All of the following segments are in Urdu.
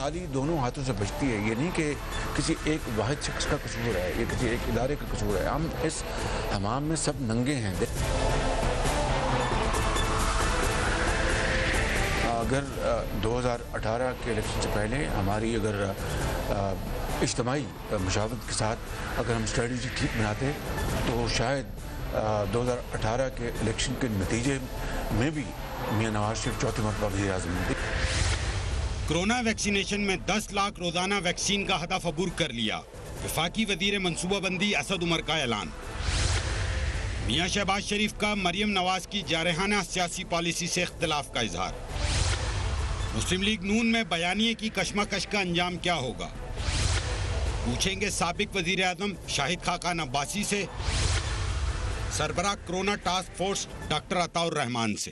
تالی دونوں ہاتھوں سے بجتی ہے. یہ نہیں کہ کسی ایک واحد شخص کا قصور ہے, یہ کسی ایک ادارے کا قصور ہے. ہم اس حمام میں سب ننگے ہیں. اگر 2018 کے الیکشن سے پہلے ہماری اگر اجتماعی مشاورت کے ساتھ اگر ہم اسٹریٹجی ٹھیک بناتے تو شاید 2018 کے الیکشن کے نتیجے میں بھی میاں نواز شریف چوتھی مرتبہ وزیر اعظم بنتے. کرونا ویکسینیشن میں 10 لاکھ روزانہ ویکسین کا ہدف عبور کر لیا. وفاقی وزیر منصوبہ بندی اسد عمر کا اعلان. میاں شہباز شریف کا مریم نواز کی جارحانہ سیاسی پالیسی سے اختلاف کا اظہار. مسلم لیگ نون میں بیانیے کی کشمکش کا انجام کیا ہوگا؟ پوچھیں گے سابق وزیر اعظم شاہد خاقان عباسی سے، سربراہ کرونا ٹاسک فورس ڈاکٹر عطاء الرحمان سے.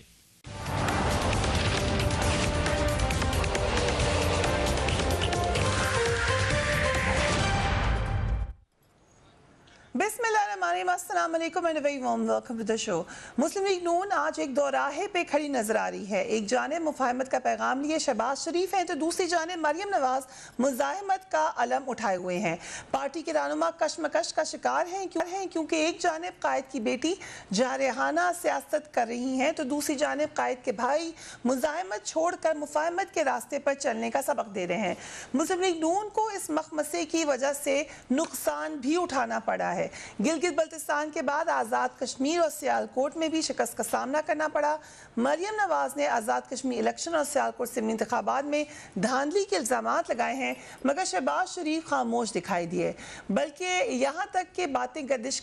بسم اللہ الرحمن الرحیم. السلام علیکم and very warm welcome to the show. Muslim League Noon آج ایک دوراہے پہ کھڑی نظر آ رہی ہے. ایک جانب مفاہمت کا پیغام لیے شہباز شریف ہیں تو دوسری جانب مریم نواز مزاحمت کا علم اٹھائے ہوئے ہیں. پارٹی کے رہنما کشمکش کا شکار ہیں کیونکہ ایک جانب قائد کی بیٹی جارحانہ سیاست کر رہی ہیں تو دوسری جانب قائد کے بھائی مزاحمت چھوڑ کر مفاہمت کے راستے پر چلنے کا سبق دے رہے ہیں. مسلم لیگ نون کو اس مخمصے کی وجہ سے نقصان بھی اٹھانا پڑا ہے. گلگت بلتستان کے بعد آزاد کشمیر اور سیالکوٹ میں بھی شکست کا سامنا کرنا پڑا. مریم نواز نے آزاد کشمیر الیکشن اور سیالکوٹ اسمبلی انتخابات میں دھاندلی کے الزامات لگائے ہیں مگر شہباز شریف خاموش دکھائی دیے، بلکہ یہاں تک کہ باتیں گردش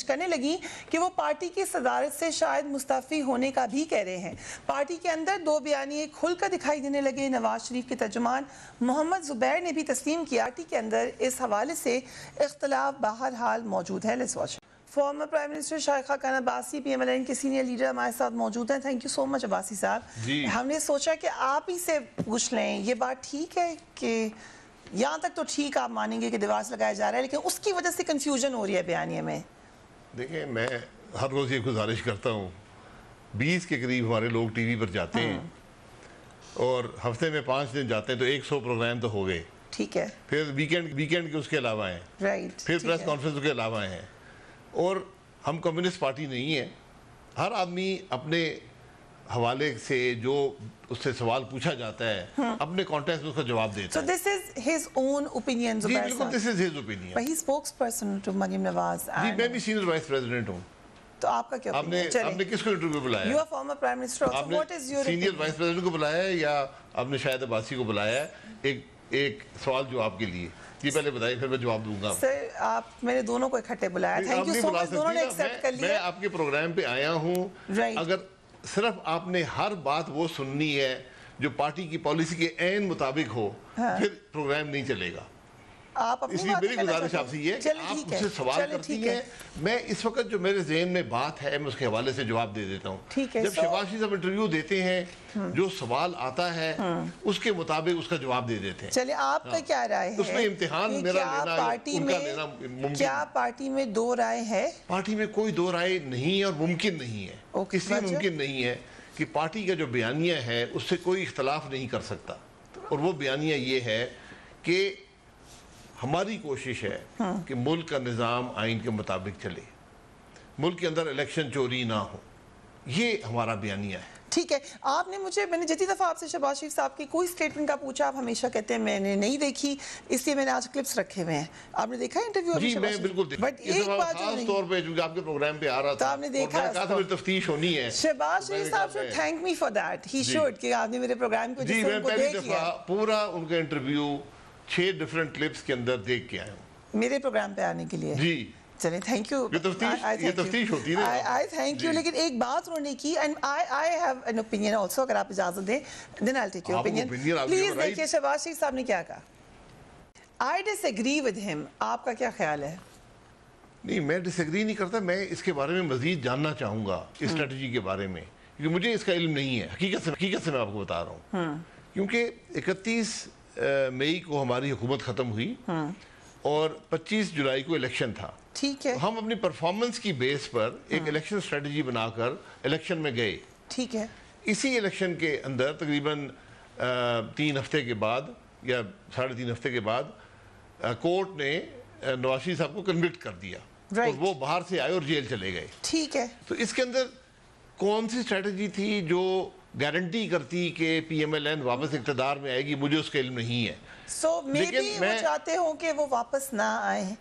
کرنے لگیں کہ وہ پارٹی کی صدارت سے شاید مستعفی ہونے کا بھی کہہ رہے ہیں. پارٹی کے اندر دو بیانیے کھل کر دکھائی دینے لگے. نواز شریف کے ترجمان محمد زبیر نے بھی تسلیم کیا پارٹی کے اندر اس حوالے سے اختلاف بہرحال موجود ہے. Let's watch. Former prime minister Shahid Khaqan Abbasi P M L N کے سینئر لیڈر ہمارے ساتھ موجود ہیں. Thank you so much Abbasi صاحب. ہم نے سوچا کہ آپ ہی سے پوچھ لیں یہ بات ٹھیک ہے کہ یہاں تک تو ٹھیک آپ مانیں گے کہ دیوار سے لگایا جا رہا ہے لیکن اس کی وجہ سے کنفیوژن ہو رہی ہے بیانیے میں. دیکھیں میں ہر روز یہ گزارش کرتا ہوں 20 کے قریب ہمارے لوگ ٹی وی پر جاتے ہیں اور ہفتے میں 5 دن جاتے ہیں تو 100 پروگرام تو ہو گئے. ٹھیک ہے. پھر ویکینڈ کے اس کے علاوہ ہیں. رائٹ. پھر پریس کانفرنس کے علاوہ ہیں. اور ہم کمیونسٹ پارٹی نہیں ہیں. ہر آدمی اپنے حوالے سے جو اس سے سوال پوچھا جاتا ہے اپنے کانٹیکسٹ میں اس کا جواب دیتا ہے. So this is his own opinion. جی بالکل this is his opinion. But he's spokesperson to Maryam Nawaz. جی میں بھی سینئر وائس پریزیڈنٹ ہوں. تو آپ کا کیا opinion؟ آپ نے کس کو انٹرویو بلایا؟ You are former prime minister also. What is your opinion? Senior vice president کو بلایا ہے یا آپ نے شاہد عباسی کو بلایا ہے ایک سوال جواب کے لیے؟ یہ پہلے بتائیے پھر میں جواب دوں گا. سر آپ میں نے دونوں کو اکٹھے بلایا. تھینک یو سو مچ. دونوں نے ایکسیپٹ کر لیا. میں آپ کے پروگرام پہ آیا ہوں. اگر صرف آپ نے ہر بات وہ سننی ہے جو پارٹی کی پالیسی کے عین مطابق ہو پھر پروگرام نہیں چلے گا. اس لیے میری گزارش آپ سے یہ ہے کہ آپ مجھ سے سوال کرتی ہیں. میں اس وقت جو میرے ذہن میں بات ہے میں اس کے حوالے سے جواب دے دیتا ہوں. جب شہباز شریف صاحب انٹرویو دیتے ہیں جو سوال آتا ہے اس کے مطابق اس کا جواب دے دیتے ہیں. چلے آپ کا کیا رائے ہے اس میں امتحان میرا لینا ان کا لینا ممکن؟ کیا پارٹی میں دو رائے ہے؟ پارٹی میں کوئی دو رائے نہیں ہے اور ممکن نہیں ہے. اس لیے ممکن نہیں ہے کہ پارٹی کا جو بیانیہ ہے اس سے کوئی اختلاف نہیں کر سکتا. اور وہ بیانیہ یہ ہے کہ ہماری کوشش ہے کہ ملک کا نظام آئین کے مطابق چلے، ملک کے اندر الیکشن چوری نہ ہو. یہ ہمارا بیانیہ ہے. ٹھیک ہے. میں نے جتنی دفعہ آپ سے شہباز شریف صاحب کی کوئی سٹیٹمنٹ کا پوچھا آپ ہمیشہ کہتے ہیں میں نے نہیں دیکھی اس لیے میں نے آج کلپس رکھے ہوئے ہیں. آپ نے دیکھا انٹرویو؟ جی میں بالکل دیکھا. بٹ ایک بات خاص طور پہ چونکہ آپ کے پروگرام پہ آ رہا تھا آپ نے دیکھا اور میں کہا تھا میری تفتیش ہونی ہے. شہباز شریف صاحب should thank me for that. He should کہ آپ نے میرے پروگرام کو جی میں پہلی دفعہ پورا ان کا انٹرویو 6 ڈیفرنٹ کلپس کے اندر دیکھ کے آیا ہوں میرے پروگرام پہ آنے کے لیے. جی چلیں تھینک یو. یہ تفتیش ہوتی ہے. آئی تھینک یو. لیکن ایک بات انہوں نے کی and I have an opinion also. اگر آپ اجازت دیں دین آئی ٹیک یور اوپینین. پلیز دیکھیے شہباز شریف صاحب نے کیا کہا. آئی ڈس ایگری ود ہم. آپ کا کیا خیال ہے؟ نہیں میں ڈس ایگری نہیں کرتا. میں اس کے بارے میں مزید جاننا چاہوں گا اسٹریٹجی کے بارے میں کیونکہ مجھے اس کا علم نہیں ہے. حقیقت سے میں آپ کو بتا رہا ہوں کیونکہ 31 مئی کو ہماری حکومت ختم ہوئی اور 25 جولائی کو الیکشن تھا. ٹھیک ہے. ہم اپنی پرفارمنس کی بیس پر ایک الیکشن اسٹریٹجی بنا کر الیکشن میں گئے. ٹھیک ہے. اسی الیکشن کے اندر تقریباً 3 ہفتے کے بعد یا 3.5 ہفتے کے بعد کورٹ نے نواز شریف صاحب کو کنوکٹ کر دیا اور وہ باہر سے آئے اور جیل چلے گئے. ٹھیک ہے, تو اس کے اندر کون سی اسٹریٹجی تھی جو گارنٹی کرتی کہ پی ایم ایل این واپس اقتدار میں آئے گی؟ مجھے اس کا علم نہیں ہے. سو مے بی وہ چاہتے ہوں کہ وہ واپس نہ آئیں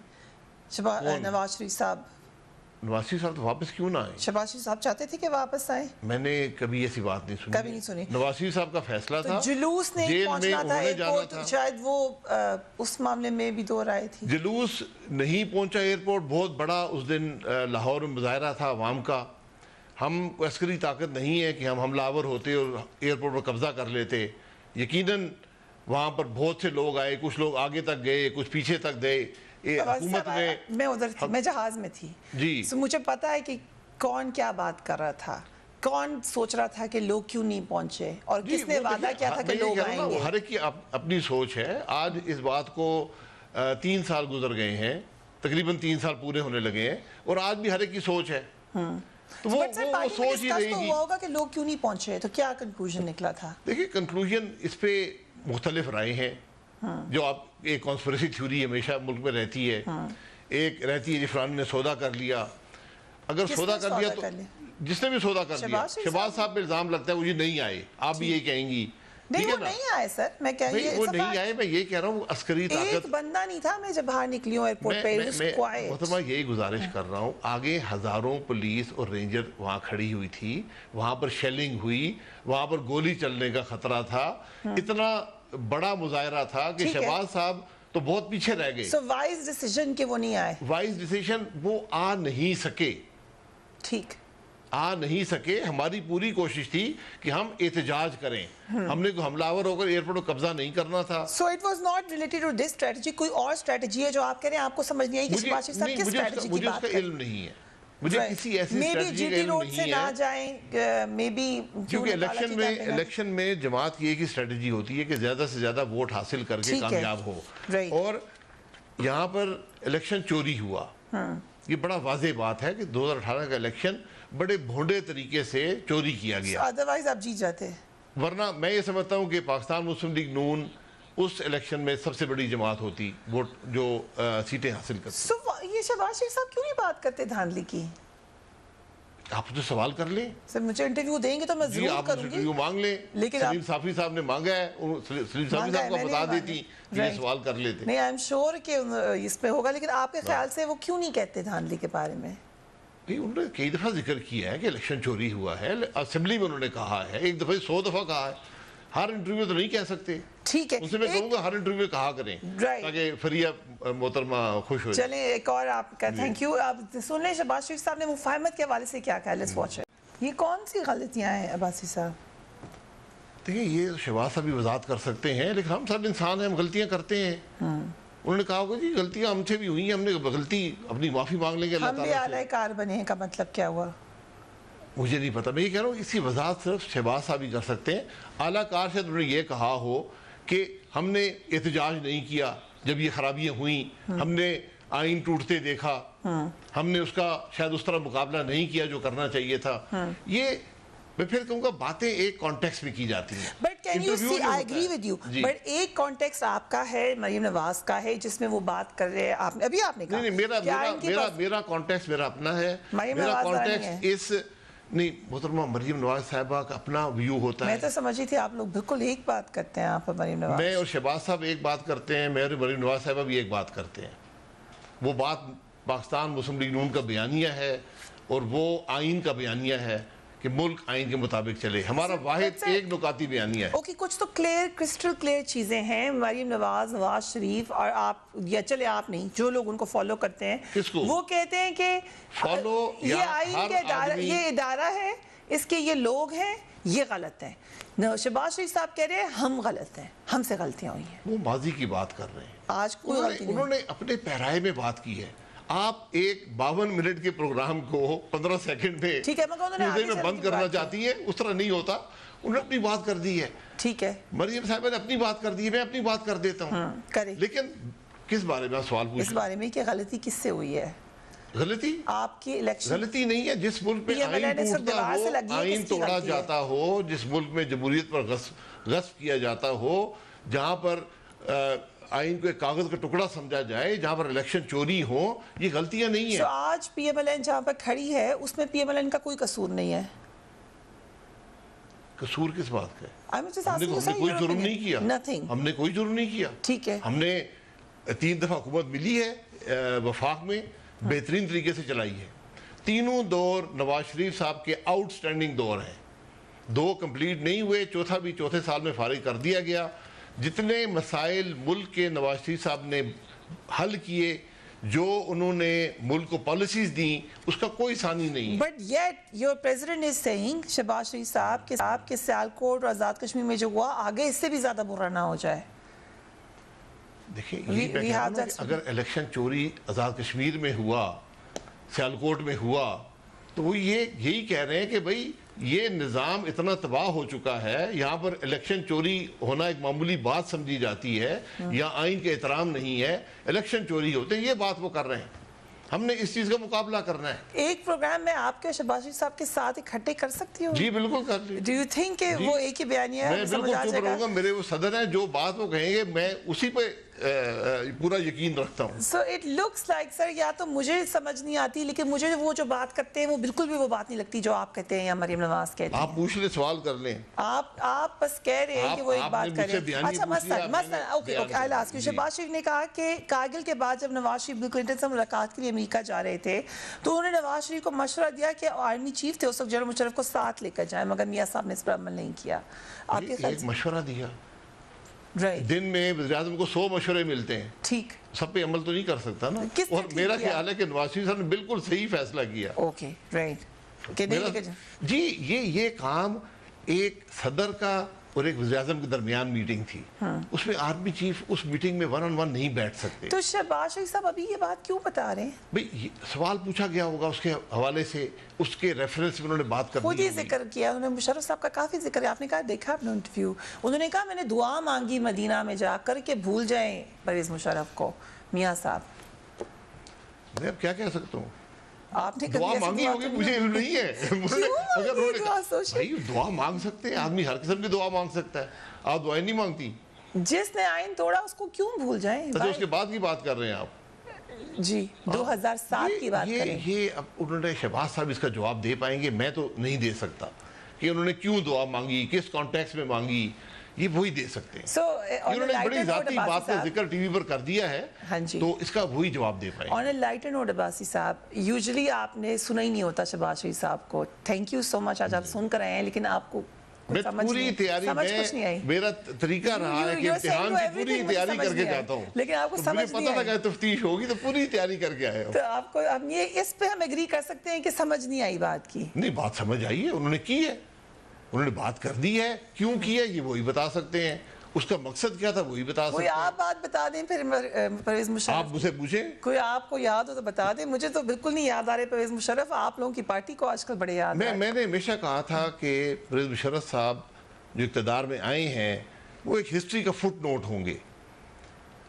نواز شریف صاحب. نواز شریف صاحب تو واپس کیوں نہ آئے؟ شہباز شریف صاحب چاہتے تھے کہ واپس آئیں. میں نے کبھی ایسی بات نہیں سنی. کبھی نہیں سنی. نواز شریف صاحب کا فیصلہ تھا, جلوس نہیں پہنچنا تھا ایئرپورٹ, شاید وہ اس معاملے میں بھی دو رائے تھی. جلوس نہیں پہنچا ایئرپورٹ, بہت بڑا اس دن لاہور میں مظاہرہ تھا عوام کا. ہم عسکری طاقت نہیں ہے کہ ہم حملہ آور ہوتے اور ایئرپورٹ پر قبضہ کر لیتے. یقیناً وہاں پر بہت سے لوگ آئے, کچھ لوگ آگے تک گئے, کچھ پیچھے تک گئے. حکومت نے, میں ادھر تھی, میں جہاز میں تھی جی, مجھے پتا ہے کہ کون کیا بات کر رہا تھا, کون سوچ رہا تھا کہ لوگ کیوں نہیں پہنچے اور کس نے وعدہ کیا تھا کہ لوگ آئیں گے. ہر ایک کی اپنی سوچ ہے. آج اس بات کو 3 سال گزر گئے ہیں, تقریباً 3 سال پورے ہونے لگے ہیں, اور آج بھی ہر ایک کی سوچ ہے. تو وہ سوچ ہی رہے گی. وہ ہوگا کہ لوگ کیوں نہیں پہنچے, تو کیا کنکلوژن نکلا تھا؟ دیکھیں کنکلوژن اس پہ مختلف رائے ہیں. جو آپ ایک کانسپریسی تھیوری ہمیشہ ملک میں رہتی ہے, ایک رہتی ہے کہ فلان نے سودا کر لیا. اگر سودا کر لیا تو جس نے بھی سودا کر لیا, شہباز صاحب پہ الزام لگتا ہے وہ یہ نہیں آئے, آپ بھی یہی کہیں گی. نہیں وہ نہیں آئے سر, میں کہہ رہی ہوں وہ نہیں آئے, میں یہ کہہ رہا ہوں عسکری طاقت. ایک بندہ نہیں تھا, میں جب باہر نکلی ہوں ایئرپورٹ پہ, محترمہ یہی گزارش کر رہا ہوں, آگے ہزاروں پولیس اور رینجر وہاں کھڑی ہوئی تھی, وہاں پر شیلنگ ہوئی, وہاں پر گولی چلنے کا خطرہ تھا, اتنا بڑا مظاہرہ تھا کہ شہباز صاحب تو بہت پیچھے رہ گئے. سو وائز ڈیسیژن کہ وہ نہیں آئے. وائز ڈیسیژن وہ آ نہیں سکے. ٹھیک, آ نہیں سکے. ہماری پوری کوشش تھی کہ ہم احتجاج کریں, ہم نے کوئی حملہ آور ہو کر ایئرپورٹ کو قبضہ نہیں کرنا تھا. So it was not related to this strategy. کوئی اور اسٹریٹجی ہے جو آپ کہہ رہے ہیں آپ کو سمجھ نہیں آئی کہ شہباز شریف صاحب کس اسٹریٹجی کی بات مجھے اس کا علم نہیں ہے, مجھے کسی ایسی اسٹریٹجی کا علم نہیں ہے. کیونکہ الیکشن میں جماعت کی ایک ہی اسٹریٹجی ہوتی ہے کہ زیادہ سے زیادہ ووٹ حاصل کر کے کامیاب ہو, اور یہاں پر الیکشن چوری ہوا. یہ بڑا واضح بات ہے کہ 2018 کا الیکشن بڑے بھونڈے طریقے سے چوری کیا گیا. ادروائز آپ جیت جاتے. ورنہ میں یہ سمجھتا ہوں کہ پاکستان مسلم لیگ نون اس الیکشن میں سب سے بڑی جماعت ہوتی ووٹ جو سیٹیں حاصل کرتی. یہ شہباز شریف صاحب کیوں نہیں بات کرتے دھاندلی کی؟ آپ تو سوال کر لیں. سر مجھے انٹرویو دیں گے تو میں ضرور کروں گی. انٹرویو مانگ لیں. لیکن سلیم صافی صاحب نے مانگا ہے, سلیم صافی صاحب کو بتا دیتی یہ سوال کر لیتے. نہیں, آئی ایم شیور کہ اس پہ ہوگا, لیکن آپ کے خیال سے وہ کیوں نہیں کہتے دھاندلی کے بارے میں؟ انہوں نے کئی دفعہ ذکر کیا ہے کہ الیکشن چوری ہوا ہے, اسمبلی میں انہوں نے کہا ہے, ایک دفعہ 100 دفعہ کہا ہے. ہر انٹرویو تو نہیں کہہ سکتے. ٹھیک ہے, ان سے میں کہوں گا ہر انٹرویو کہا کریں تاکہ فریہ محترمہ خوش ہو جائے. چلیں ایک اور آپ کا تھینک یو. آپ سن لیں شہباز شریف صاحب نے مفاہمت کے حوالے سے کیا کہا. Let's watch it. یہ کون سی غلطیاں ہیں عباسی صاحب؟ دیکھیں یہ شہباز صاحب بھی وضاحت کر سکتے ہیں, لیکن ہم سب انسان ہیں, ہم غلطیاں کرتے ہیں. انہوں نے کہا ہوگا جی غلطیاں ہم سے بھی ہوئی ہیں, ہم نے غلطی اپنی معافی مانگ لیں گے اللہ تعالیٰ سے. ہم بھی اعلی کار بنے ہیں کا مطلب کیا ہوا؟ مجھے نہیں پتا. میں یہ کہہ رہا ہوں اسی وضاحت صرف شہباز صاحب ہی کر سکتے ہیں. اعلیٰ کار سے انہوں نے یہ کہا ہو کہ ہم نے احتجاج نہیں کیا جب یہ خرابیاں ہوئیں, ہم نے آئین ٹوٹتے دیکھا, ہم نے اس کا شاید اس طرح مقابلہ نہیں کیا جو کرنا چاہیے تھا. یہ میں پھر کہوں گا باتیں ایک کانٹیکس میں کی جاتی ہیں. But can you see, I agree with you, but ایک کانٹیکس آپ کا ہے, مریم نواز کا ہے, جس میں وہ بات کر رہے ہیں. ابھی آپ نے کہا میرا کانٹیکس میرا اپنا ہے. میرا کانٹیکس اس نہیں محترمہ مریم نواز صاحبہ کا اپنا ویو ہوتا ہے. میں تو سمجھی تھی آپ لوگ بالکل ایک بات کرتے ہیں. آپ مریم نواز, میں اور شہباز صاحب ایک بات کرتے ہیں, میں اور مریم نواز صاحبہ بھی ایک بات کرتے ہیں. وہ بات پاکستان مسلم لیگ نون کا بیانیہ ہے اور وہ آئین کا بیانیہ ہے کہ ملک آئین کے مطابق چلے. ہمارا واحد ایک نکاتی بیانیہ ہے. اوکے, کچھ تو کرسٹل کلیئر چیزیں ہیں. مریم نواز, نواز شریف اور آپ, یا چلے آپ نہیں, جو لوگ ان کو فالو کرتے ہیں, کس کو وہ کہتے ہیں کہ یہ آئین کے ادارہ, یہ ادارہ ہے, اس کے یہ لوگ ہیں, یہ غلط ہیں. شہباز شریف صاحب کہہ رہے ہیں ہم غلط ہیں, ہم سے غلطیاں ہوئی ہیں. وہ ماضی کی بات کر رہے ہیں. آج کوئی غلطی نہیں. انہوں نے اپنے پیرائے میں بات کی ہے. آپ ایک 52 منٹ کے پروگرام کو 15 سیکنڈ میں بند کرنا چاہتی ہیں, اس طرح نہیں ہوتا. انہوں نے اپنی بات کر دی ہے. ٹھیک ہے, مریم صاحبہ نے اپنی بات کر دی ہے, میں اپنی بات کر دیتا ہوں. لیکن کس بارے میں سوال پوچھ, اس بارے میں کہ غلطی کس سے ہوئی ہے. غلطی آپ کی الیکشن غلطی نہیں ہے. جس ملک میں آئین ٹوٹتا ہو, آئین توڑا جاتا ہو, جس ملک میں جمہوریت پر غصب کیا جاتا ہو, جہاں پر آئین کو ایک کاغذ کا ٹکڑا سمجھا جائے, جہاں پر الیکشن چوری ہو, یہ غلطیاں نہیں ہیں. آج پی ایم ایل این جہاں پر کھڑی ہے اس میں پی ایم ایل این کا کوئی قصور نہیں ہے. قصور کس بات کا ہے؟ ہم نے کوئی جرم نہیں کیا. ہم نے کوئی جرم نہیں کیا. ٹھیک ہے, ہم نے 3 دفعہ حکومت ملی ہے وفاق میں, بہترین طریقے سے چلائی ہے. تینوں دور نواز شریف صاحب کے آؤٹ سٹینڈنگ دور ہیں, 2 کمپلیٹ نہیں ہوئے, چوتھا بھی چوتھے سال میں فارغ کر دیا گیا. جتنے مسائل ملک کے نواز شریف صاحب نے حل کیے, جو انہوں نے ملک کو پالیسیز دیں, اس کا کوئی ثانی نہیں ہے. But yet your president is seeing Shahbaz Sharif sahab کے سیالکوٹ اور آزاد کشمیر میں جو ہوا آگے اس سے بھی زیادہ برا نہ ہو جائے. دیکھیں, اگر الیکشن چوری آزاد کشمیر میں ہوا, سیالکوٹ میں ہوا, تو وہ یہی کہہ رہے ہیں کہ بھئی یہ نظام اتنا تباہ ہو چکا ہے, یہاں پر الیکشن چوری ہونا ایک معمولی بات سمجھی جاتی ہے, یا آئین کے احترام نہیں ہے, الیکشن چوری ہوتے ہیں, یہ بات وہ کر رہے ہیں. ہم نے اس چیز کا مقابلہ کرنا ہے. ایک پروگرام میں آپ کے شہباز شریف صاحب کے ساتھ اکٹھے کر سکتی ہوں؟ جی بالکل کر لی. ڈو یو تھنک کہ وہ ایک ہی بیانیہ ہے؟ میں بالکل چپ رہوں گا, میرے وہ صدر ہیں, جو بات وہ کہیں گے میں اسی پہ پورا یقین رکھتا ہوں. سو اٹ لکس لائک سر, یا تو مجھے سمجھ نہیں آتی, لیکن مجھے وہ جو بات کرتے ہیں وہ بالکل بھی وہ بات نہیں لگتی جو آپ کہتے ہیں یا مریم نواز کہتے ہیں. آپ پوچھ لیں, سوال کر لیں. آپ بس کہہ رہے ہیں کہ وہ ایک بات کریں. اچھا مثلا okay I ask you, Shahbaz Sharif نے کہا کہ کارگل کے بعد جب نواز شریف بل کلنٹن سے ملاقات کے لیے امریکہ جا رہے تھے تو انہوں نے نواز شریف کو مشورہ دیا کہ آرمی چیف تھے اس وقت جنرل مشرف کو ساتھ لے کر جائیں, مگر میاں صاحب نے اس پر عمل نہیں کیا. آپ کے خیال ایک مشورہ دیا, رائٹ, دن میں وزیر اعظم کو 100 مشورے ملتے ہیں, ٹھیک, سب پہ عمل تو نہیں کر سکتا نا. اور میرا خیال ہے کہ نواز شریف صاحب نے بالکل صحیح فیصلہ کیا. اوکے رائٹ, جی یہ کام ایک صدر کا اور ایک وزیر اعظم کے درمیان میٹنگ تھی, اس میں آرمی چیف اس میٹنگ میں 1 on 1 نہیں بیٹھ سکتے. تو شہباز شریف صاحب ابھی یہ بات کیوں بتا رہے ہیں؟ بھئی سوال پوچھا گیا ہوگا اس کے حوالے سے, اس کے ریفرنس میں انہوں نے بات کر دی. خود ہی ذکر کیا انہوں نے, مشرف صاحب کا کافی ذکر ہے, آپ نے کہا دیکھا اپنا انٹرویو, انہوں نے کہا میں نے دعا مانگی مدینہ میں جا کر کہ بھول جائیں پرویز مشرف کو. میاں صاحب میں اب کیا کہہ سکتا ہوں, آپ نے دعا مانگی ہوگی, مجھے علم نہیں ہے. دعا مانگ سکتے ہیں, آدمی ہر قسم کی دعا مانگ سکتا ہے, آپ دعائیں نہیں مانگتی. جس نے آئین توڑا اس کو کیوں بھول جائیں؟ اچھا اس کے بعد کی بات کر رہے ہیں آپ؟ جی 2007 کی بات کریں. یہ اب انہوں نے, شہباز صاحب اس کا جواب دے پائیں گے, میں تو نہیں دے سکتا کہ انہوں نے کیوں دعا مانگی, کس کانٹیکس میں مانگی, یہ وہی دے سکتے ہیں. انہوں نے بڑی ذاتی بات کا ذکر ٹی وی پر کر دیا ہے, تو اس کا وہی جواب دے پائیں. آن اے لائٹر نوٹ عباسی صاحب, یوزلی آپ نے سنا ہی نہیں ہوتا شہباز شریف صاحب کو. تھینک یو سو مچ, آج آپ سن کر آئے ہیں, لیکن آپ کو میں پوری تیاری میں, میرا طریقہ رہا ہے کہ امتحان کی پوری تیاری کر کے جاتا ہوں, لیکن آپ کو سمجھ نہیں پتا لگا تفتیش ہوگی تو پوری تیاری کر کے آئے. تو آپ کو یہ اس پہ ہم ایگری کر سکتے ہیں کہ سمجھ نہیں آئی بات کی؟ نہیں, بات سمجھ آئی ہے, انہوں نے کی ہے, انہوں نے بات کر دی ہے, کیوں کی ہے یہ وہی بتا سکتے ہیں, اس کا مقصد کیا تھا وہی بتا سکتے ہیں. کوئی آپ بات بتا دیں پھر پرویز مشرف, آپ مجھے پوچھیں, کوئی آپ کو یاد ہو تو بتا دیں. مجھے تو بالکل نہیں یاد آ رہے پرویز مشرف, آپ لوگوں کی پارٹی کو آج کل بڑے یاد. میں نے ہمیشہ کہا تھا کہ پرویز مشرف صاحب جو اقتدار میں آئے ہیں وہ ایک ہسٹری کا فٹ نوٹ ہوں گے.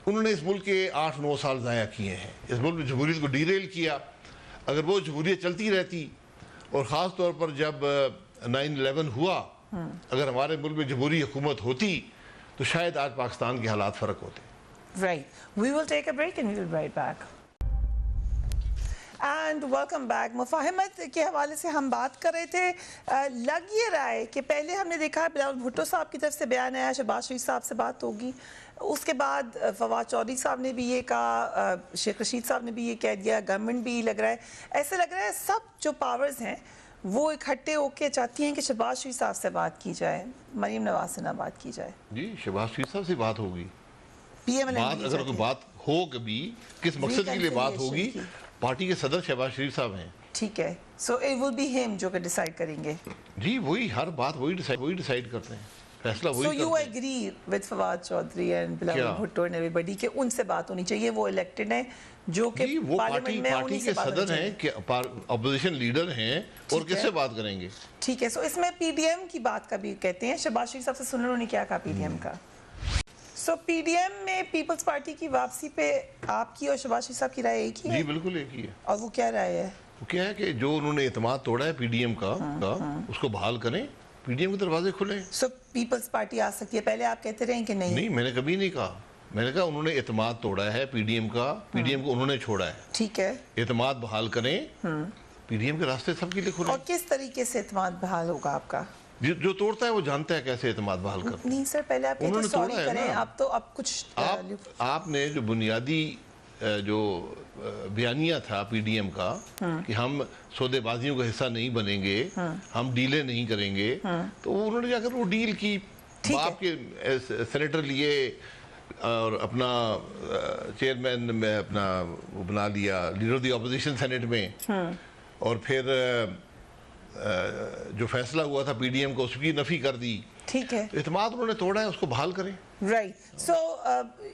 انہوں نے اس ملک کے 8-9 سال ضائع کیے ہیں, اس ملک میں جمہوریت کو ڈیریل کیا. اگر وہ جمہوریت چلتی رہتی, اور خاص طور پر جب 9/11 ہوا, اگر ہمارے ملک میں جمہوری حکومت ہوتی تو شاید آج پاکستان کے حالات فرق ہوتے. Right. We will take a break and we will be right back. And welcome back. مفاہمت کے حوالے سے ہم بات کر رہے تھے. لگ یہ رہا ہے کہ پہلے ہم نے دیکھا بلاول بھٹو صاحب کی طرف سے بیان آیا, شہباز شریف صاحب سے بات ہوگی, اس کے بعد فواد چودھری صاحب نے بھی یہ کہا, شیخ رشید صاحب نے بھی یہ کہہ دیا, گورنمنٹ بھی لگ رہا ہے, ایسے لگ رہا ہے سب جو پاورز ہیں وہ اکٹھے ہو کے چاہتی ہیں کہ شہباز شریف صاحب سے بات کی جائے, مریم نواز سے نہ بات کی جائے. جی شہباز شریف صاحب سے بات ہوگی, پی ایم ایل بات اگر کوئی بات ہو کبھی کس مقصد کے لیے بات ہوگی, پارٹی کے صدر شہباز شریف صاحب ہیں. ٹھیک ہے, سو اٹ ول بی ہم جو کہ ڈیسائیڈ کریں گے. جی وہی, ہر بات وہی ڈیسائیڈ کرتے ہیں, فیصلہ وہی کرتے ہیں. So you agree with Fawad Chaudhry and Bilawal Bhutto and everybody کہ ان سے بات ہونی چاہیے, وہ الیکٹڈ ہیں جو کہ پارلیمنٹ میں پارٹی کے صدر ہیں, کہ اپوزیشن لیڈر ہیں, اور کس سے بات کریں گے. ٹھیک ہے, سو اس میں پی ڈی ایم کی بات کا بھی کہتے ہیں. شہباز شریف صاحب سے سنیں انہوں نے کیا کہا پی ڈی ایم کا. سو پی ڈی ایم میں پیپلز پارٹی کی واپسی پہ آپ کی اور شہباز شریف صاحب کی رائے ایک ہی ہے؟ جی بالکل ایک ہی ہے. اور وہ کیا رائے ہے؟ وہ کیا ہے کہ جو انہوں نے اعتماد توڑا ہے پی ڈی ایم کا, اس کو بحال کریں, پی ڈی ایم کے دروازے کھلے ہیں. سو پیپلز پارٹی آ سکتی ہے, پہلے آپ کہتے رہے کہ نہیں. نہیں, میں نے کبھی نہیں کہا. میں نے کہا انہوں نے اعتماد توڑا ہے پی ڈی ایم کا, پی ڈی ایم کو انہوں نے چھوڑا ہے. ٹھیک ہے, اعتماد بحال کریں, پی ڈی ایم کے راستے سب کے لیے کھلے. اور کس طریقے سے اعتماد بحال ہوگا آپ کا؟ جو توڑتا ہے وہ جانتا ہے کیسے اعتماد بحال کرتا ہے. نہیں سر, پہلے آپ کہتے سوری کریں, اب کچھ آپ نے جو بنیادی جو بیانیہ تھا پی ڈی ایم کا کہ ہم سودے بازیوں کا حصہ نہیں بنیں گے, ہم ڈیلیں نہیں کریں گے, تو انہوں نے جا کر وہ ڈیل کی, باپ کے سینیٹر لیے اور اپنا چیئرمین میں اپنا وہ بنا لیا, لیڈر دی اپوزیشن سینیٹ میں, اور پھر جو فیصلہ ہوا تھا پی ڈی ایم کو اس کی نفی کر دی. ٹھیک ہے, اعتماد انہوں نے توڑا ہے, اس کو بحال کریں. رائٹ. سو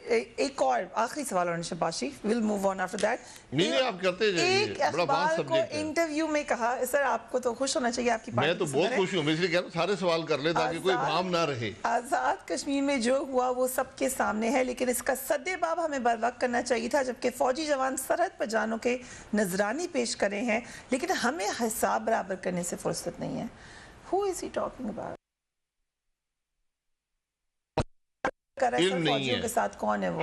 ایک اور آخری سوال اور شہباز شریف, we'll move on after that. نہیں آپ کرتے جائیے, ایک اخبار کو انٹرویو میں کہا, سر آپ کو تو خوش ہونا چاہیے, آپ کی پارٹی. میں تو بہت خوش ہوں, میں اس لیے کہہ رہا ہوں سارے سوال کر لیں تاکہ کوئی ابہام نہ رہے. آزاد کشمیر میں جو ہوا وہ سب کے سامنے ہے, لیکن اس کا سد باب ہمیں بر وقت کرنا چاہیے تھا, جبکہ فوجی جوان سرحد پر جانوں کے نذرانی پیش کرے ہیں, لیکن ہمیں حساب برابر کرنے سے فرصت نہیں ہے. Who is he talking about? علم نہیں ہے,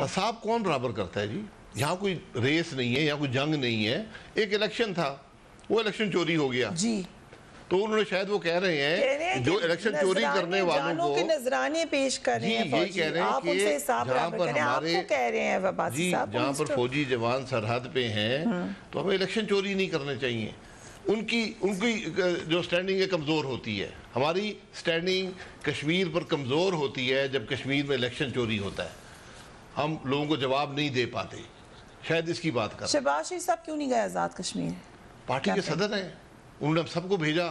حساب کون برابر کرتا ہے جی؟ یہاں کوئی ریس نہیں ہے, یہاں کوئی جنگ نہیں ہے. ایک الیکشن تھا, وہ الیکشن چوری ہو گیا جی, تو انہوں نے شاید وہ کہہ رہے ہیں جو الیکشن چوری کرنے والوں کو نذرانے پیش کر رہے ہیں, یہی کہہ رہے ہیں کہ جہاں پر ہمارے جی جہاں پر فوجی جوان سرحد پہ ہیں تو ہمیں الیکشن چوری نہیں کرنے چاہیے. ان کی جو سٹینڈنگ ہے کمزور ہوتی ہے. ہماری سٹینڈنگ کشمیر پر کمزور ہوتی ہے جب کشمیر میں الیکشن چوری ہوتا ہے, ہم لوگوں کو جواب نہیں دے پاتے. شاید اس کی بات کر. شہباز شریف صاحب کیوں نہیں گئے آزاد کشمیر؟ پارٹی کے صدر ہیں, انہوں نے سب کو بھیجا,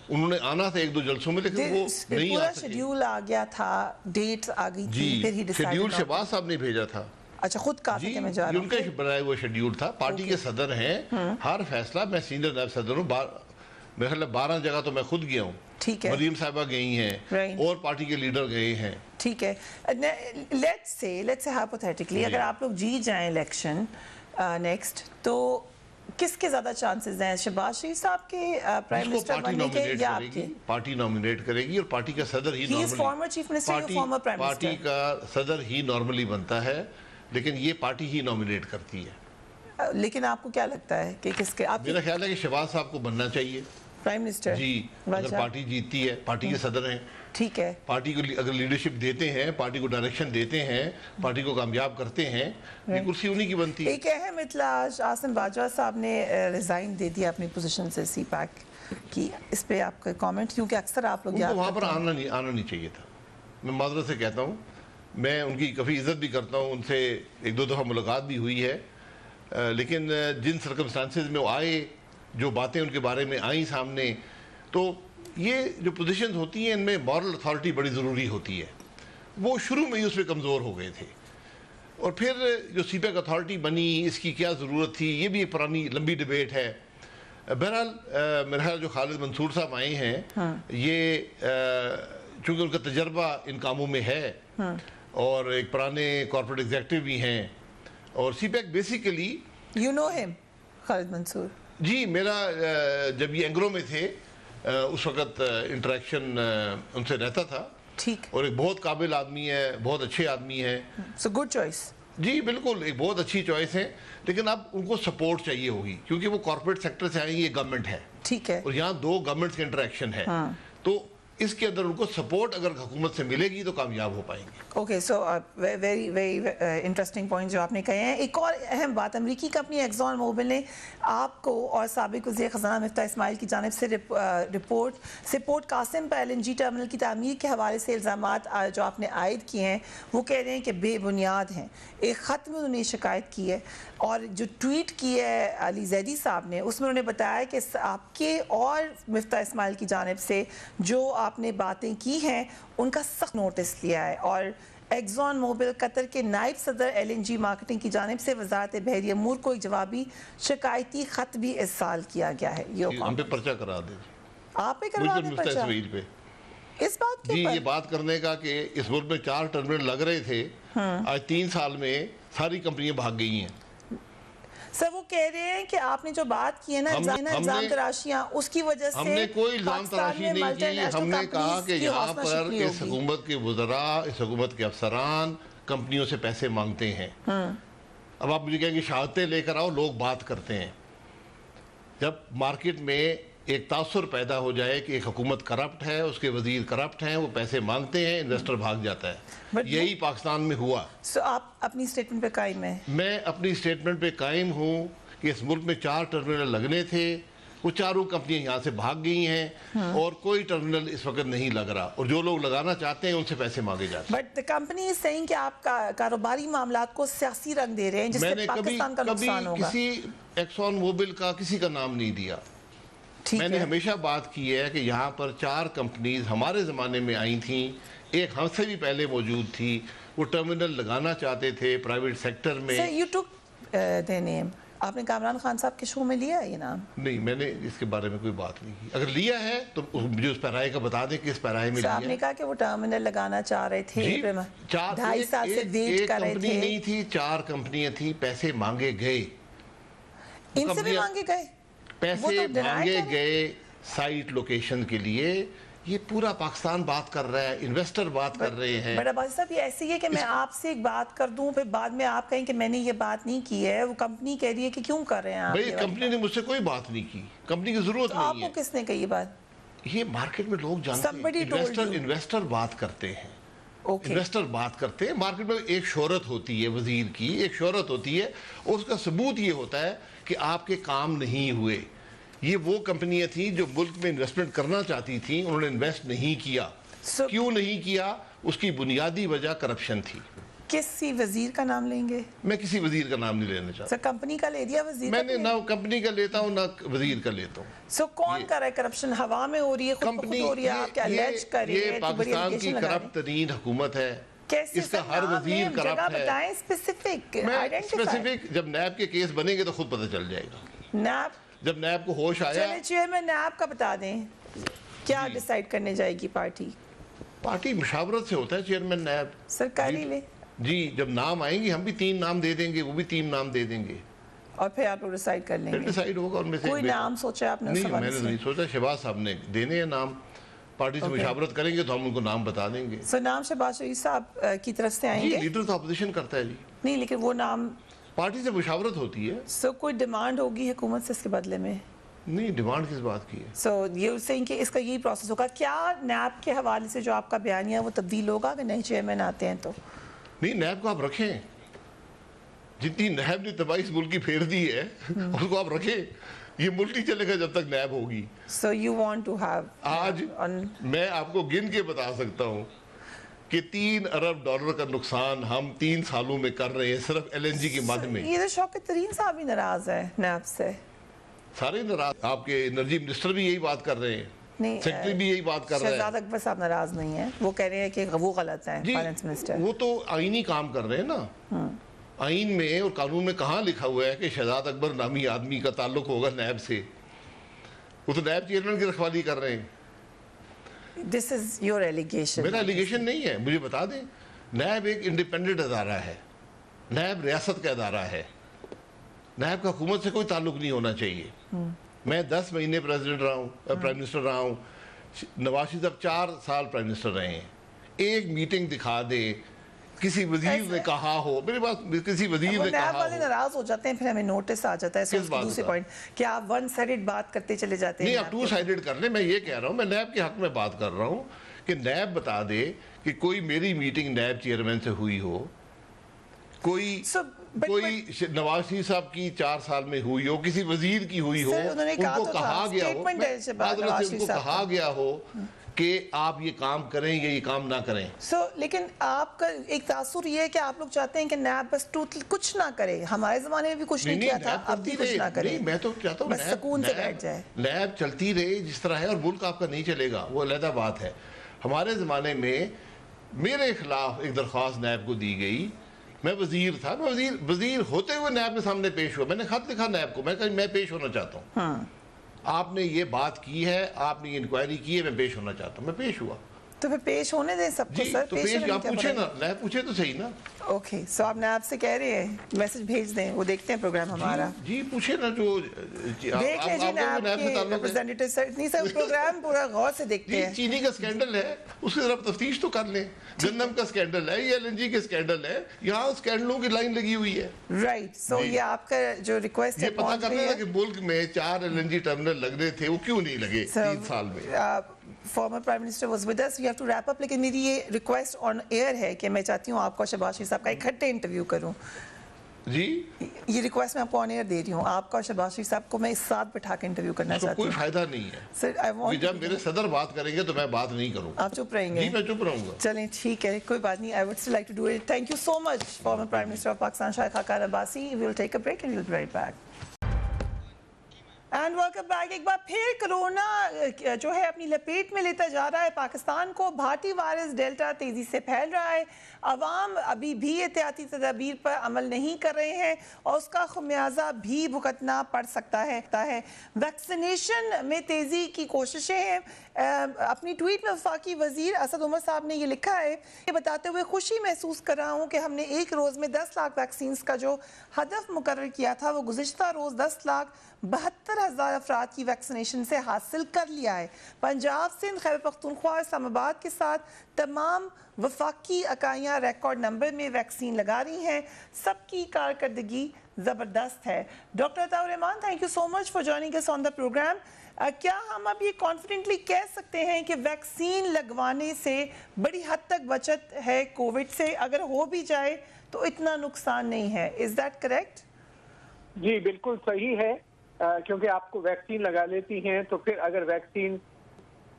انہوں نے آنا تھا ایک دو جلسوں میں, لیکن وہ نہیں آ سکے. شیڈیول آ گیا تھا, ڈیٹ آ گئی تھی, پھر ہی ڈیسائیڈ. شیڈیول شہباز صاحب نے بھیجا تھا. اچھا, خود کہا تھا کہ میں جا رہا ہوں. ان کا بنایا ہوا شیڈیول تھا, پارٹی کے صدر ہیں, ہر فیصلہ, میں سینئر نائب صدر ہوں, میرے خیال 12 جگہ تو میں خود گیا ہوں. ٹھیک ہے, مریم صاحبہ گئی ہیں, اور پارٹی کے لیڈر گئے ہیں. ٹھیک ہے, لیٹس سے ہائپوتھیٹکلی اگر آپ لوگ جیت جائیں الیکشن نیکسٹ, تو کس کے زیادہ چانسز ہیں, شہباز شریف صاحب کے پرائم منسٹر بننے کے یا آپ کے؟ پارٹی نامینیٹ کرے گی, اور پارٹی کا صدر ہی پارٹی کا صدر ہی نارملی بنتا ہے, لیکن یہ پارٹی ہی نامینیٹ کرتی ہے. لیکن آپ کو کیا لگتا ہے کہ کس کے؟ میرا خیال ہے کہ شہباز صاحب کو بننا چاہیے پرائم منسٹر. جی, اگر پارٹی جیتتی ہے, پارٹی کے صدر ہیں. ٹھیک ہے, پارٹی کو اگر لیڈرشپ دیتے ہیں, پارٹی کو ڈائریکشن دیتے ہیں, پارٹی کو کامیاب کرتے ہیں, یہ کرسی انہی کی بنتی ہے. ایک اہم اطلاع, عاصم باجوہ صاحب نے ریزائن دے دیا اپنی پوزیشن سے سی پیک کی, اس پہ آپ کا کامنٹ, کیونکہ اکثر آپ لوگ وہاں پر آنا نہیں چاہیے تھا. میں معذرت سے کہتا ہوں, میں ان کی کافی عزت بھی کرتا ہوں, ان سے ایک دو دفعہ ملاقات بھی ہوئی ہے, لیکن جن سرکمسٹانسز میں وہ آئے, جو باتیں ان کے بارے میں آئیں سامنے, تو یہ جو پوزیشنز ہوتی ہیں ان میں مورل اتھارٹی بڑی ضروری ہوتی ہے. وہ شروع میں ہی اس پہ کمزور ہو گئے تھے, اور پھر جو سی پیک اتھارٹی بنی, اس کی کیا ضرورت تھی, یہ بھی ایک پرانی لمبی ڈیبیٹ ہے. بہرحال میرا خیال جو خالد منصور صاحب آئے ہیں, یہ چونکہ ان کا تجربہ ان کاموں میں ہے, اور ایک پرانے کارپوریٹ ایگزیکٹو بھی ہیں, اور سی پیک بیسیکلی یو نو ہم خالد منصور. جی, میرا جب یہ اینگرو میں تھے اس وقت انٹریکشن ان سے رہتا تھا. ٹھیک, اور ایک بہت قابل آدمی ہے, بہت اچھے آدمی ہیں. So good choice. جی بالکل, ایک بہت اچھی چوائس ہے, لیکن اب ان کو سپورٹ چاہیے ہوگی, کیونکہ وہ کارپوریٹ سیکٹر سے آئیں گے, یہ گورنمنٹ ہے. ٹھیک ہے, اور یہاں دو گورنمنٹس کے انٹریکشن ہے, تو اس کے اندر ان کو سپورٹ اگر حکومت سے ملے گی تو کامیاب ہو پائیں گے. Okay, so very interesting point جو آپ نے کہے ہیں. ایک اور اہم بات, امریکی کمپنی ایکزون موبل نے آپ کو اور سابق وزیر خزانہ مفتاح اسماعیل کی جانب سے پورٹ قاسم پر LNG ٹرمنل کی تعمیر کے حوالے سے الزامات جو آپ نے عائد کیے ہیں, وہ کہہ رہے ہیں کہ بے بنیاد ہیں. ایک خط میں انہوں نے شکایت کی ہے, اور جو ٹویٹ کی ہے علی زیدی صاحب نے, اس میں انہوں نے بتایا کہ آپ کے اور مفتاح اسماعیل کی جانب سے جو آپ نے باتیں کی ہیں ان کا سخت نوٹس لیا ہے, اور ایکزون موبل قطر کے نائب صدر LNG مارکیٹنگ کی جانب سے وزارت بحری امور کو ایک جوابی شکایتی خط بھی ارسال کیا گیا ہے. ہم پہ پرچہ کرا دیں, آپ پہ کروا دیں پرچہ اس بات کے جی, یہ بات کرنے کا کہ اس ملک میں 4 ٹرمینل لگ رہے تھے, آج 3 سال میں ساری کمپنیاں بھاگ گئی ہیں. سر وہ کہہ رہے ہیں کہ آپ نے جو بات کی ہے نا الزام تراشیاں اس کی وجہ سے ہم نے کوئی الزام تراشی نہیں کی. ہم نے کہا کہ یہاں پر اس حکومت کے وزراء, اس حکومت کے افسران کمپنیوں سے پیسے مانگتے ہیں. اب آپ مجھے کہیں گے شہادتیں لے کر آؤ, لوگ بات کرتے ہیں. جب مارکیٹ میں ایک تاثر پیدا ہو جائے کہ ایک حکومت کرپٹ ہے, اس کے وزیر کرپٹ ہیں, وہ پیسے مانگتے ہیں, انویسٹر بھاگ جاتا ہے. یہی پاکستان میں ہوا. سو آپ اپنی سٹیٹمنٹ پہ قائم ہیں؟ میں اپنی سٹیٹمنٹ پہ قائم ہوں کہ اس ملک میں 4 ٹرمینل لگنے تھے, وہ چاروں کمپنیاں یہاں سے بھاگ گئی ہیں, اور کوئی ٹرمینل اس وقت نہیں لگ رہا, اور جو لوگ لگانا چاہتے ہیں ان سے پیسے مانگے جاتے ہیں. But the company is saying کہ آپ کاروباری معاملات کو سیاسی رنگ دے رہے ہیں جس سے پاکستان کا نقصان ہوگا. میں نے کبھی کسی ایکسون موبل کا کسی کا نام نہیں دیا. میں نے ہمیشہ بات کی ہے کہ یہاں پر 4 کمپنیز ہمارے زمانے میں آئی تھیں, ایک ہم سے بھی پہلے موجود تھی, وہ ٹرمینل لگانا چاہتے تھے پرائیویٹ سیکٹر میں. Sir, you took their name. آپ نے کامران خان صاحب کے شو میں لیا ہے یہ نام؟ نہیں, میں نے اس کے بارے میں کوئی بات نہیں کی. اگر لیا ہے تو مجھے اس پیرائے کا بتا دیں کہ اس پیرائے میں لیا ہے. آپ نے کہا کہ وہ ٹرمینل لگانا چاہ رہے تھے, 2.5 سال سے ویٹ کر رہے تھے. ایک کمپنی نہیں تھی, 4 کمپنیاں تھیں, پیسے مانگے گئے. ان سے بھی مانگے گئے, پیسے مانگے گئے سائٹ لوکیشن کے لیے. یہ پورا پاکستان بات کر رہا ہے, انویسٹر بات کر رہے ہیں. بڑا باز صاحب یہ ایسی ہے کہ میں آپ سے ایک بات کر دوں, پھر بعد میں آپ کہیں کہ میں نے یہ بات نہیں کی ہے, وہ کمپنی کہہ رہی ہے کہ کیوں کر رہے ہیں آپ؟ بھئی کمپنی نے مجھ سے کوئی بات نہیں کی, کمپنی کی ضرورت نہیں ہے. آپ کو کس نے کہی یہ بات؟ یہ مارکیٹ میں لوگ جانتے ہیں, انویسٹر بات کرتے ہیں. انویسٹر بات کرتے ہیں مارکیٹ میں. ایک شہرت ہوتی ہے وزیر کی, ایک شہرت ہوتی ہے, اور اس کا ثبوت یہ ہوتا ہے کہ آپ کے کام نہیں ہوئے. یہ وہ کمپنیاں تھیں جو ملک میں انویسٹمنٹ کرنا چاہتی تھیں, انہوں نے انویسٹ نہیں کیا. کیوں نہیں کیا؟ اس کی بنیادی وجہ کرپشن تھی. کسی وزیر کا نام لیں گے؟ میں کسی وزیر کا نام نہیں لینا چاہتا. سر کمپنی کا لے دیا وزیر؟ میں نے نہ کمپنی کا لیتا ہوں نہ وزیر کا لیتا ہوں. سو کون کر رہا ہے کرپشن؟ ہوا میں ہو رہی ہے, خود بخود ہو رہی ہے, آپ کیا الیج کر رہے ہیں؟ یہ پاکستان کی کرپٹ ترین حکومت ہے. اس کا ہر وزیر کرپٹ ہے. اسپیسیفک جب نیب کے کیس بنیں گے تو خود پتہ چل جائے گا. نیب جب نیب کو ہوش آیا. چلے چیئرمین نیب کا بتا دیں کیا ڈیسائیڈ کرنے جائے گی پارٹی؟ پارٹی مشاورت سے ہوتا ہے چیئرمین نیب. سرکاری لے جی, جب نام آئیں گے ہم بھی 3 نام دے دیں گے, وہ بھی 3 نام دے دیں گے, اور پھر آپ لوگ ڈیسائیڈ کر لیں گے. ڈیسائیڈ ہوگا ان میں سے. کوئی نام سوچا آپ نے؟ نہیں, میں نے نہیں سوچا. شہباز صاحب نے دینے ہیں نام, پارٹی سے مشاورت کریں گے تو ہم ان کو نام بتا دیں گے. سر نام شہباز شریف صاحب کی طرف سے آئیں گے؟ لیڈر تو اپوزیشن کرتا ہے جی. نہیں, لیکن وہ نام پارٹی سے مشاورت ہوتی ہے. سو کوئی ڈیمانڈ ہوگی حکومت سے اس کے بدلے میں؟ نہیں, ڈیمانڈ کس بات کی ہے؟ سو یہ سینگ کہ اس کا یہی پروسیس ہوگا. کیا نیب کے حوالے سے جو آپ کا بیانیہ وہ تبدیل ہوگا کہ نئے چیئرمین آتے ہیں تو؟ نہیں, نیب کو آپ رکھیں. جتنی نیب نے تباہی اس ملک کی پھیر دی ہے اس کو آپ رکھیں. یہ ملک نہیں چلے گا جب تک نیب ہوگی. So you want to have آج میں آپ کو گن کے بتا سکتا ہوں کہ $3 ارب کا نقصان ہم 3 سالوں میں کر رہے ہیں صرف LNG کی مد میں. یہ تو شوکت ترین صاحب بھی ناراض ہے نیب سے. سارے ناراض. آپ کے انرجی منسٹر بھی یہی بات کر رہے ہیں, سیکٹری بھی یہی بات کر رہے ہیں. شہزاد اکبر صاحب ناراض نہیں ہیں, وہ کہہ رہے ہیں کہ وہ غلط ہیں فائنانس منسٹر. وہ تو آئینی کام کر رہے ہیں نا. آئین میں اور قانون میں کہاں لکھا ہوا ہے کہ شہزاد اکبر نامی آدمی کا تعلق ہوگا نیب سے؟ وہ تو نیب چیئرمین کی رکھوالی کر رہے ہیں. This is your allegation. میرا allegation نہیں ہے, مجھے بتا دیں. نیب ایک انڈیپینڈنٹ ادارہ ہے, نیب ریاست کا ادارہ ہے, نیب کا حکومت سے کوئی تعلق نہیں ہونا چاہیے. میں 10 مہینے پریزیڈنٹ رہا ہوں, پرائم منسٹر رہا ہوں. نواز شریف صاحب 4 سال پرائم منسٹر رہے ہیں. ایک میٹنگ دکھا دے کسی وزیر نے کہا ہو, میرے پاس کسی وزیر نے کہا ہو. نیب والے ناراض ہو جاتے ہیں, پھر ہمیں نوٹس آ جاتا ہے. دوسرے پوائنٹ کہ آپ ون سائیڈڈ بات کرتے چلے جاتے ہیں. نہیں, آپ 2 سائیڈڈ کر لیں. میں یہ کہہ رہا ہوں, میں نیب کے حق میں بات کر رہا ہوں کہ نیب بتا دے کہ کوئی میری میٹنگ نیب چیئرمین سے ہوئی ہو, کوئی نواز شریف صاحب کی 4 سال میں ہوئی ہو, کسی وزیر کی ہوئی ہو, ان کو کہا گیا ہو کہ آپ یہ کام کریں یا یہ کام نہ کریں. لیکن آپ کا ایک تاثر یہ ہے کہ آپ لوگ چاہتے ہیں کہ نیب بس کچھ نہ کرے. ہمارے زمانے میں بھی کچھ نہیں کیا تھا, اب بھی کچھ نہ کرے. میں تو چاہتا ہوں بس سکون سے بیٹھ جائے. نیب چلتی رہے جس طرح ہے, اور ملک آپ کا نہیں چلے گا, وہ علیحدہ بات ہے. ہمارے زمانے میں میرے خلاف ایک درخواست نیب کو دی گئی. میں وزیر تھا, میں وزیر ہوتے ہوئے نیب کے سامنے پیش ہوا. میں نے خط لکھا نیب کو, میں کہا میں پیش ہونا چاہتا ہوں. آپ نے یہ بات کی ہے, آپ نے یہ انکوائری کی ہے, میں پیش ہونا چاہتا ہوں. میں پیش ہوا. تو پھر پیش ہونے دیں سب کو سر. تو پیش آپ پوچھیں نا, لائے پوچھیں تو صحیح نا. اوکے, سو آپ نے آپ سے کہہ رہے ہیں میسج بھیج دیں, وہ دیکھتے ہیں پروگرام ہمارا. جی پوچھیں نا, جو دیکھ لیجیے نا آپ کے ریپرزینٹیٹو سر, نہیں سر پروگرام پورا غور سے دیکھتے ہیں. چینی کا سکینڈل ہے, اس کی طرف تفتیش تو کر لیں. گندم کا سکینڈل ہے, یہ LNG کے سکینڈل ہے, یہاں سکینڈلوں کی لائن لگی ہوئی ہے. رائٹ, سو یہ آپ کا جو ریکویسٹ ہے یہ پتہ کرنا ہے کہ ملک میں 4 LNG ٹرمینل لگنے تھے, وہ کیوں نہیں لگے 3 سال میں. Former prime minister was with us, we have to wrap up. لیکن میری یہ ریکویسٹ آن ایئر ہے کہ میں چاہتی ہوں آپ کو شہباز شریف صاحب کا اکٹھے انٹرویو کروں. جی یہ ریکویسٹ میں آپ کو آن ایئر دے رہی ہوں, آپ کا شہباز شریف صاحب کو میں اس ساتھ بٹھا کے انٹرویو کرنا چاہتی ہوں. کوئی فائدہ نہیں ہے سر, جب میرے صدر بات کریں گے تو میں بات نہیں کروں. آپ چپ رہیں گے؟ جی میں چپ رہوں گا. چلیں ٹھیک ہے, کوئی بات نہیں. I would still like to do it. Thank you so much, former Prime Minister of Pakistan Shahid Khaqan Abbasi. We will take a break and we'll be right back. And welcome back. ایک بار پھر کرونا جو ہے اپنی لپیٹ میں لیتا جا رہا ہے پاکستان کو. بھارتی وائرس ڈیلٹا تیزی سے پھیل رہا ہے. عوام ابھی بھی احتیاطی تدابیر پر عمل نہیں کر رہے ہیں اور اس کا خمیازہ بھی بھگتنا پڑ سکتا ہے. ویکسینیشن میں تیزی کی کوششیں ہیں. اپنی ٹویٹ میں وفاقی وزیر اسد عمر صاحب نے یہ لکھا ہے, یہ بتاتے ہوئے خوشی محسوس کر رہا ہوں کہ ہم نے ایک روز میں 10 لاکھ ویکسینز کا جو ہدف مقرر کیا تھا وہ گزشتہ روز 10,72,000 افراد کی ویکسینیشن سے حاصل کر لیا ہے. پنجاب، سندھ، خیبر پختونخوا، اسلام آباد کے ساتھ تمام وفاقی اکائیاں ریکارڈ نمبر میں ویکسین لگا رہی ہیں. سب کی کارکردگی زبردست ہے. Doctor Ata ur Rahman, thank you so much for joining us on the programme. کیا ہم اب یہ کانفیڈنٹلی کہہ سکتے ہیں کہ ویکسین لگوانے سے بڑی حد تک بچت ہے کووڈ سے؟ اگر ہو بھی جائے تو اتنا نقصان نہیں ہے. Is that correct? جی بالکل صحیح ہے, کیونکہ آپ کو ویکسین لگا لیتی ہیں تو پھر اگر ویکسین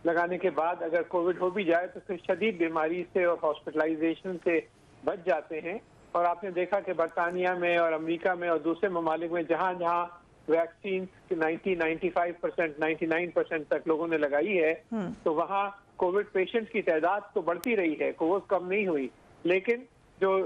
لگانے کے بعد اگر کووڈ ہو بھی جائے تو پھر شدید بیماری سے اور ہاسپٹلائزیشن سے بچ جاتے ہیں. اور آپ نے دیکھا کہ برطانیہ میں اور امریکہ میں اور دوسرے ممالک میں جہاں جہاں ویکسین 95%, 99% تک لوگوں نے لگائی ہے تو وہاں کووڈ پیشنٹ کی تعداد تو بڑھتی رہی ہے, کووڈ کم نہیں ہوئی, لیکن جو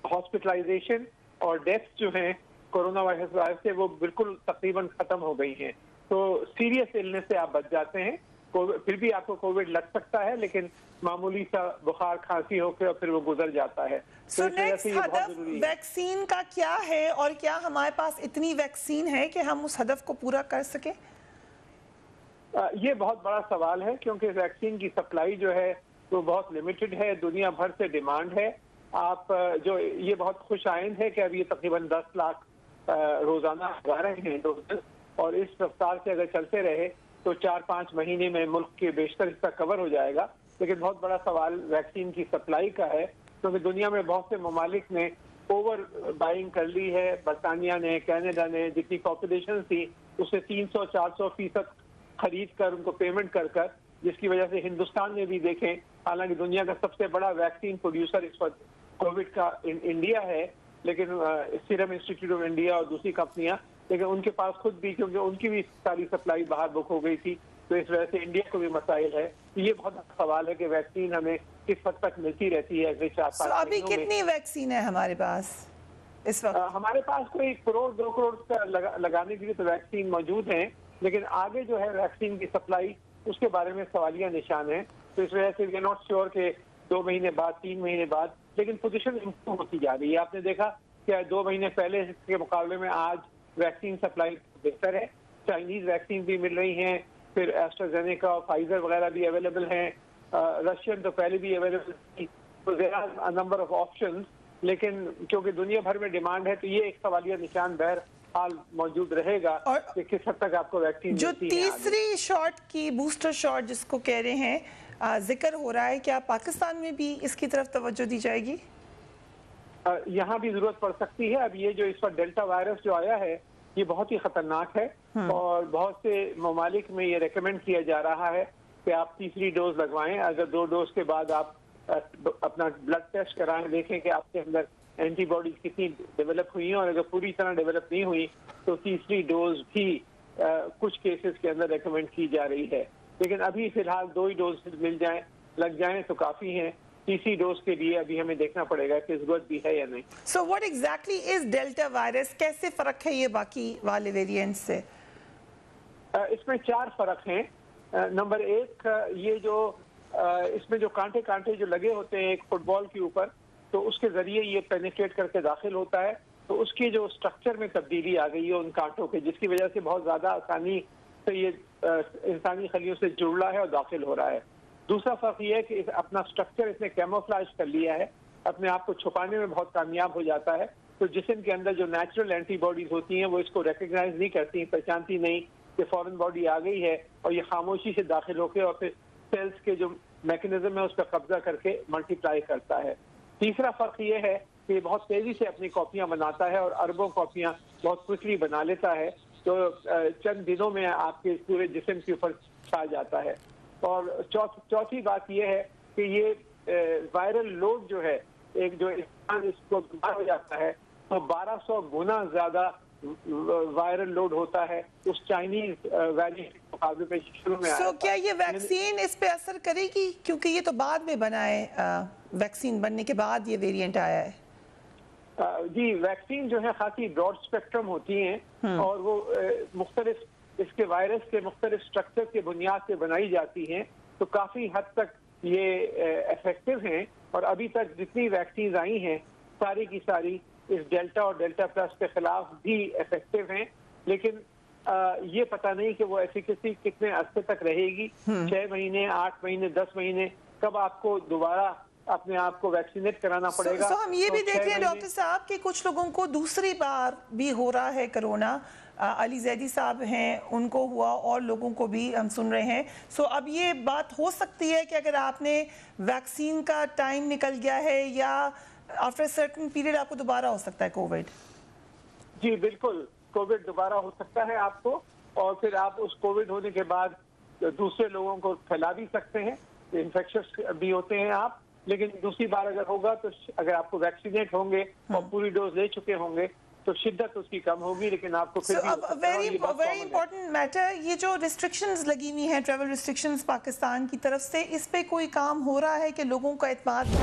ہاسپٹلائزیشن اور ڈیتھس جو ہیں کورونا وائرس سے وہ بالکل تقریباً ختم ہو گئی ہیں. تو سیریس النس سے آپ بچ جاتے ہیں. پھر بھی آپ کو کووڈ لگ سکتا ہے لیکن معمولی سا بخار کھانسی ہو کے اور پھر وہ گزر جاتا ہے. سو نیکسٹ ہدف ویکسین کا کیا ہے اور کیا ہمارے پاس اتنی ویکسین ہے کہ ہم اس ہدف کو پورا کر سکیں؟ یہ بہت بڑا سوال ہے کیونکہ ویکسین کی سپلائی جو ہے وہ بہت لمیٹڈ ہے, دنیا بھر سے ڈیمانڈ ہے. آپ جو یہ بہت خوش آئند ہے کہ اب یہ تقریباً 10 لاکھ روزانہ لگا رہے ہیں ڈوزز, اور اس رفتار سے اگر چلتے رہے تو 4-5 مہینے میں ملک کے بیشتر حصہ کور ہو جائے گا. لیکن بہت بڑا سوال ویکسین کی سپلائی کا ہے کیونکہ دنیا میں بہت سے ممالک نے اوور بائنگ کر لی ہے. برطانیہ نے, کینیڈا نے جتنی پاپولیشن تھی اس سے 300-400% خرید کر ان کو پیمنٹ کر کر, جس کی وجہ سے ہندوستان نے بھی دیکھیں, حالانکہ دنیا کا سب سے بڑا ویکسین پروڈیوسر اس وقت کووڈ کا انڈیا ہے, لیکن سیرم انسٹیٹیوٹ آف انڈیا اور دوسری کمپنیاں, لیکن ان کے پاس خود بھی کیونکہ ان کی بھی ساری سپلائی باہر بک ہو گئی تھی تو اس وجہ سے انڈیا کو بھی مسائل ہے. یہ بہت سوال ہے کہ ویکسین ہمیں کس حد تک ملتی رہتی ہے اگلے 4-5 مہینوں میں. ابھی کتنی ویکسین ہے ہمارے پاس اس وقت؟ ہمارے پاس کوئی 1 کروڑ 2 کروڑ کا لگانے کے لیے تو ویکسین موجود ہیں, لیکن آگے جو ہے ویکسین کی سپلائی اس کے بارے میں سوالیہ نشان ہیں. تو اس وجہ سے وی آر ناٹ شیور کہ 2 مہینے بعد 3 مہینے بعد, لیکن پوزیشن امپروو ہوتی جا رہی ہے. آپ نے دیکھا کہ 2 مہینے پہلے کے مقابلے میں آج ویکسین سپلائی بہتر ہے. چائنیز ویکسین بھی مل رہی ہیں, پھر ایسٹرازینیکا اور فائزر وغیرہ بھی اویلیبل ہیں, رشین تو پہلے بھی اویلیبل تھی. تو there are number of options, لیکن کیونکہ دنیا بھر میں ڈیمانڈ ہے تو یہ ایک سوالیہ نشان بہرحال موجود رہے گا کہ کس حد تک آپ کو ویکسین جو تیسری شاٹ کی بوسٹر شاٹ جس کو کہہ رہے ہیں ذکر ہو رہا ہے, کیا پاکستان میں بھی اس کی طرف توجہ دی جائے گی؟ یہاں بھی ضرورت پڑ سکتی ہے. اب یہ جو اس وقت ڈیلٹا وائرس جو آیا ہے یہ بہت ہی خطرناک ہے اور بہت سے ممالک میں یہ ریکمینڈ کیا جا رہا ہے کہ آپ تیسری ڈوز لگوائیں. اگر 2 ڈوز کے بعد آپ اپنا بلڈ ٹیسٹ کرائیں, دیکھیں کہ آپ کے اندر اینٹی باڈیز کتنی ڈیولپ ہوئی ہیں, اور اگر پوری طرح ڈیولپ نہیں ہوئی تو تیسری ڈوز بھی کچھ کیسز کے اندر ریکمینڈ کی جا رہی ہے. لیکن ابھی فی الحال 2 ہی ڈوز لگ جائیں تو کافی ہیں. تیسری ڈوز کے لیے ابھی ہمیں دیکھنا پڑے گا کہ ضرورت بھی ہے یا نہیں. So what exactly is delta virus, کیسے فرق ہے یہ باقی والے ویریئنٹ سے؟ اس میں 4 فرق ہیں. نمبر 1, یہ جو اس میں جو کانٹے جو لگے ہوتے ہیں ایک فٹ بال کے اوپر، تو اس کے ذریعے یہ پینیٹریٹ کر کے داخل ہوتا ہے، تو اس کی جو اسٹرکچر میں تبدیلی آ گئی ہے ان کانٹوں کے، جس کی وجہ سے بہت زیادہ آسانی سے یہ انسانی خلیوں سے جڑ رہا ہے اور داخل ہو رہا ہے۔ دوسرا فرق یہ ہے کہ اپنا اسٹرکچر اس نے کیموفلاج کر لیا ہے، اپنے آپ کو چھپانے میں بہت کامیاب ہو جاتا ہے، تو جسم کے اندر جو نیچرل اینٹی باڈیز ہوتی ہیں وہ اس کو ریکگنائز نہیں کرتی، پہچانتی نہیں کہ فورن باڈی آ گئی ہے، اور یہ خاموشی سے داخل ہو کے اور پھر سیلز کے جو میکنزم ہے اس پر قبضہ کر کے ملٹیپلائی کرتا ہے۔ تیسرا فرق یہ ہے کہ یہ بہت تیزی سے اپنی کاپیاں بناتا ہے اور اربوں کاپیاں بہت کوئکلی بنا لیتا ہے، تو چند دنوں میں آپ کے پورے جسم کے اوپر چھا جاتا ہے۔ اور چوتھی بات یہ ہے کہ یہ وائرل لوڈ جو ہے، ایک جو انسان اس کو بیمار ہو جاتا ہے تو 1200 گنا زیادہ وائرل لوڈ ہوتا ہے اس چائنیز ویریئنٹ کے مقابلے پہ شروع میں آیا۔ کیا یہ ویکسین اس پہ اثر کرے گی؟ کیونکہ یہ تو بعد میں بنا ہے، ویکسین بننے کے بعد یہ ویریئنٹ آیا ہے۔ جی، ویکسین جو ہے خاصی براڈ اسپیکٹرم ہوتی ہیں اور وہ مختلف اس کے وائرس کے مختلف اسٹرکچر کے بنیاد سے بنائی جاتی ہیں، تو کافی حد تک یہ افیکٹو ہیں، اور ابھی تک جتنی ویکسینز آئی ہیں ساری کی ساری اس ڈیلٹا اور ڈیلٹا پلس کے خلاف بھی افیکٹو ہیں، لیکن یہ پتہ نہیں کہ وہ ایفیکیسی کتنے عرصے تک رہے گی، 6 مہینے، 8 مہینے، 10 مہینے، کب آپ کو دوبارہ اپنے آپ کو ویکسینیٹ کرانا پڑے گا۔ ہم یہ بھی دیکھ رہے ہیں ڈاکٹر صاحب کہ کچھ لوگوں کو دوسری بار بھی ہو رہا ہے کرونا، علی زیدی صاحب ہیں ان کو ہوا اور لوگوں کو بھی ہم سن رہے ہیں، اب یہ بات ہو سکتی ہے کہ اگر آپ نے ویکسین کا ٹائم نکل گیا ہے یا آفٹر سرٹن پیریڈ آپ کو دوبارہ ہو سکتا ہے کووڈ؟ جی بالکل، کووڈ دوبارہ ہو سکتا ہے آپ کو، اور پھر آپ اس کووڈ ہونے کے بعد دوسرے لوگوں کو پھیلا بھی سکتے ہیں، انفیکشس بھی ہوتے ہیں آپ، لیکن دوسری بار اگر ہوگا تو اگر آپ کو ویکسینیٹ ہوں گے اور پوری ڈوز لے چکے ہوں گے تو شدت اس کی کم ہوگی، لیکن آپ کو پھر بھی ویری امپورٹنٹ میٹر، یہ جو ریسٹرکشنز لگی ہوئی ہیں، ٹریول ریسٹرکشنز پاکستان کی طرف سے، اس پہ کوئی کام ہو رہا ہے کہ لوگوں کا اعتماد